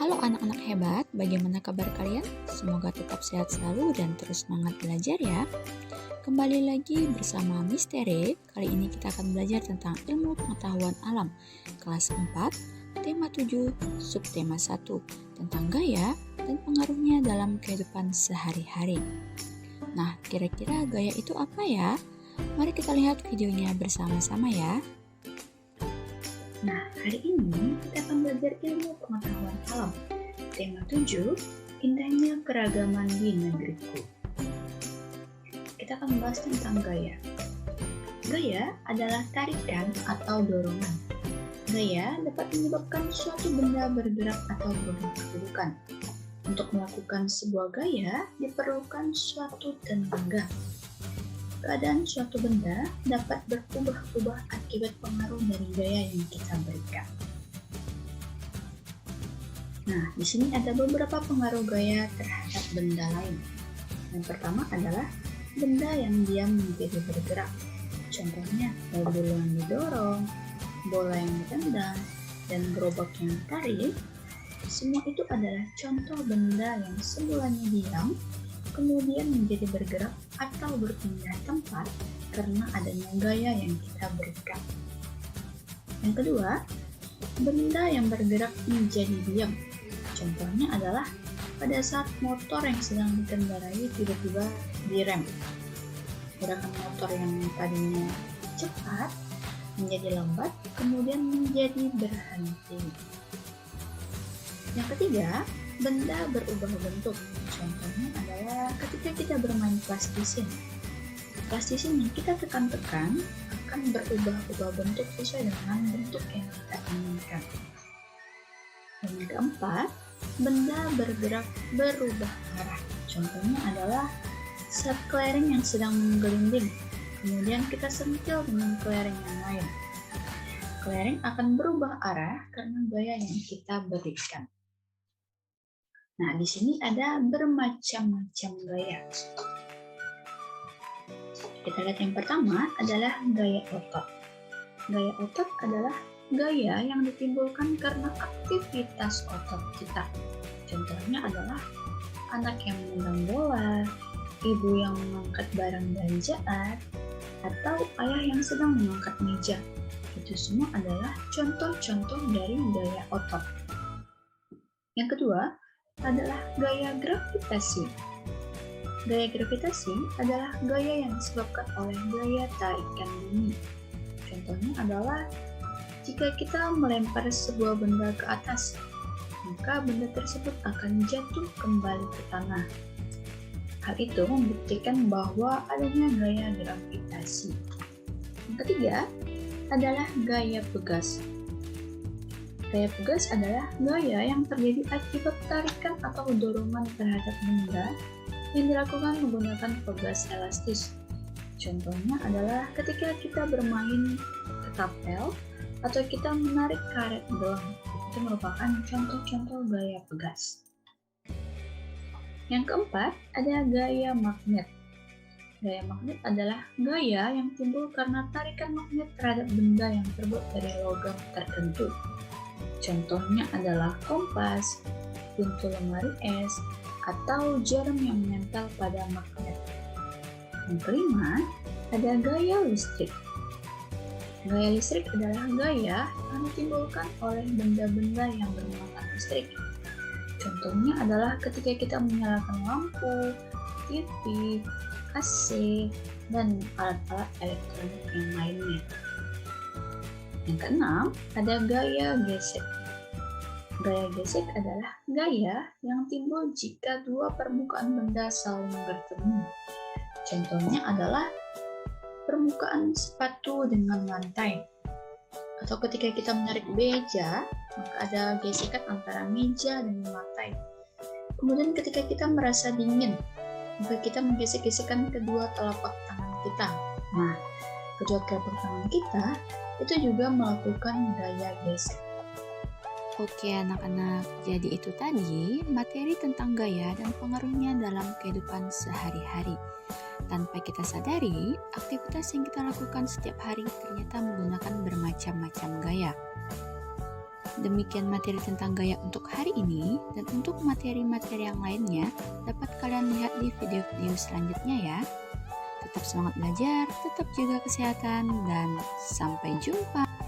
Halo anak-anak hebat, bagaimana kabar kalian? Semoga tetap sehat selalu dan terus semangat belajar ya. Kembali lagi bersama Miss Tere. Kali ini kita akan belajar tentang ilmu pengetahuan alam. Kelas 4, tema 7, subtema 1, tentang gaya dan pengaruhnya dalam kehidupan sehari-hari. Nah, kira-kira gaya itu apa ya? Mari kita lihat videonya bersama-sama ya. Nah, hari ini kita akan belajar ilmu pengetahuan alam. Tema 7, indahnya keragaman di negeriku. Kita akan membahas tentang gaya. Gaya adalah tarikan atau dorongan. Gaya dapat menyebabkan suatu benda bergerak atau berubah kedudukan. Untuk melakukan sebuah gaya, diperlukan suatu tenaga. Keadaan suatu benda dapat berubah-ubah akibat pengaruh dari gaya yang kita berikan. Nah, di sini ada beberapa pengaruh gaya terhadap benda lain. Yang pertama adalah benda yang diam menjadi bergerak. Contohnya, mobil yang didorong, bola yang ditendang, dan gerobak yang ditarik. Semua itu adalah contoh benda yang semulanya diam, kemudian menjadi bergerak atau berpindah tempat karena adanya gaya yang kita berikan. Yang kedua, benda yang bergerak menjadi diam. Contohnya adalah pada saat motor yang sedang dikendarai tiba-tiba direm. Gerakan motor yang tadinya cepat menjadi lambat, kemudian menjadi berhenti. Yang ketiga, benda berubah bentuk. Contohnya adalah ketika kita bermain plastisin. Plastisin yang kita tekan-tekan akan berubah-ubah bentuk sesuai dengan bentuk yang kita inginkan. Dan yang keempat, benda bergerak berubah arah. Contohnya adalah saat kelereng yang sedang menggelinding, kemudian kita sentil dengan kelereng yang lain. Kelereng akan berubah arah karena gaya yang kita berikan. Nah, di sini ada bermacam-macam gaya. Kita lihat yang pertama adalah gaya otot. Gaya otot adalah gaya yang ditimbulkan karena aktivitas otot kita. Contohnya adalah anak yang menendang bola, ibu yang mengangkat barang belanjaan, atau ayah yang sedang mengangkat meja. Itu semua adalah contoh-contoh dari gaya otot. Yang kedua adalah gaya gravitasi. Gaya gravitasi adalah gaya yang disebabkan oleh gaya tarikan bumi. Contohnya adalah jika kita melempar sebuah benda ke atas, maka benda tersebut akan jatuh kembali ke tanah. Hal itu membuktikan bahwa adanya gaya gravitasi. Yang ketiga adalah gaya pegas. Gaya pegas adalah gaya yang terjadi akibat tarikan atau dorongan terhadap benda yang dilakukan menggunakan pegas elastis. Contohnya adalah ketika kita bermain ketapel atau kita menarik karet gelang. Itu merupakan contoh-contoh gaya pegas. Yang keempat, ada gaya magnet. Gaya magnet adalah gaya yang timbul karena tarikan magnet terhadap benda yang terbuat dari logam tertentu. Contohnya adalah kompas, pintu lemari es, atau jarum yang menempel pada magnet. Yang kelima, ada gaya listrik. Gaya listrik adalah gaya yang ditimbulkan oleh benda-benda yang bermuatan listrik. Contohnya adalah ketika kita menyalakan lampu, TV, AC, dan alat-alat elektronik yang lainnya. Yang keenam, ada gaya gesek. Gaya gesek adalah gaya yang timbul jika dua permukaan benda saling bertemu. Contohnya adalah permukaan sepatu dengan lantai. Atau ketika kita menarik beja, maka ada gesekan antara meja dan lantai. Kemudian ketika kita merasa dingin, maka kita menggesek-gesekkan kedua telapak tangan kita. Nah, kedua telapak tangan kita itu juga melakukan gaya gesek. Oke anak-anak, jadi itu tadi materi tentang gaya dan pengaruhnya dalam kehidupan sehari-hari. Tanpa kita sadari, aktivitas yang kita lakukan setiap hari ternyata menggunakan bermacam-macam gaya. Demikian materi tentang gaya untuk hari ini, dan untuk materi-materi yang lainnya dapat kalian lihat di video-video selanjutnya ya. Tetap semangat belajar, tetap jaga kesehatan, dan sampai jumpa.